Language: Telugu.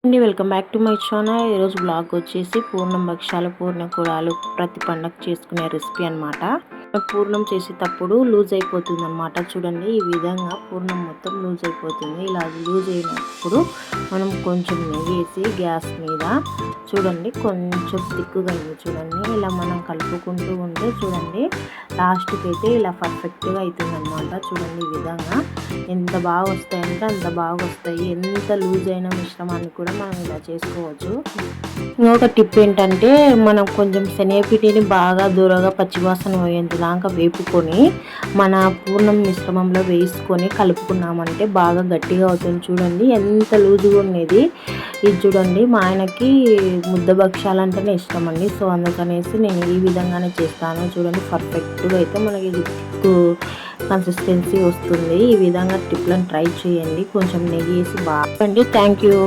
అండి welcome back to my channel. ఈరోజు బ్లాగ్ వచ్చేసి పూర్ణం భక్షాలు పూర్ణ కూడాలు ప్రతి పండగ చేసుకునే రెసిపీ అనమాట. పూర్ణం చేసేటప్పుడు లూజ్ అయిపోతుంది అనమాట. చూడండి ఈ విధంగా పూర్ణం మొత్తం లూజ్ అయిపోతుంది. ఇలా లూజ్ అయినప్పుడు మనం కొంచెం నెయ్యి వేసి గ్యాస్ మీద చూడండి కొంచెం తిక్కుగా చూడండి ఇలా మనం కలుపుకుంటూ ఉంటే చూడండి లాస్ట్కి అయితే ఇలా పర్ఫెక్ట్గా అవుతుంది అనమాట. చూడండి ఈ విధంగా ఎంత బాగా వస్తాయంటే అంత బాగా వస్తాయి. ఎంత లూజ్ అయిన మిశ్రమాన్ని కూడా మనం ఇలా చేసుకోవచ్చు. ఇంకొక టిప్ ఏంటంటే మనం కొంచెం శనగపిండిని బాగా దూరగా పచ్చివాసన పోయేంత దాకా వేపుకొని మన పూర్ణం మిశ్రమంలో వేసుకొని కలుపుకున్నామంటే బాగా గట్టిగా అవుతుంది. చూడండి ఎంత లూజుగా ఉండేది. ఇది చూడండి మా ఆయనకి ముద్ద భక్షాలు అంటేనే ఇష్టం అండి. సో అందుకనేసి నేను ఈ విధంగానే చేస్తాను. చూడండి పర్ఫెక్ట్గా అయితే మనకి కన్సిస్టెన్సీ వస్తుంది. ఈ విధంగా టిప్లను ట్రై చేయండి. కొంచెం నెయ్యి వేసి బాగా. Thank you.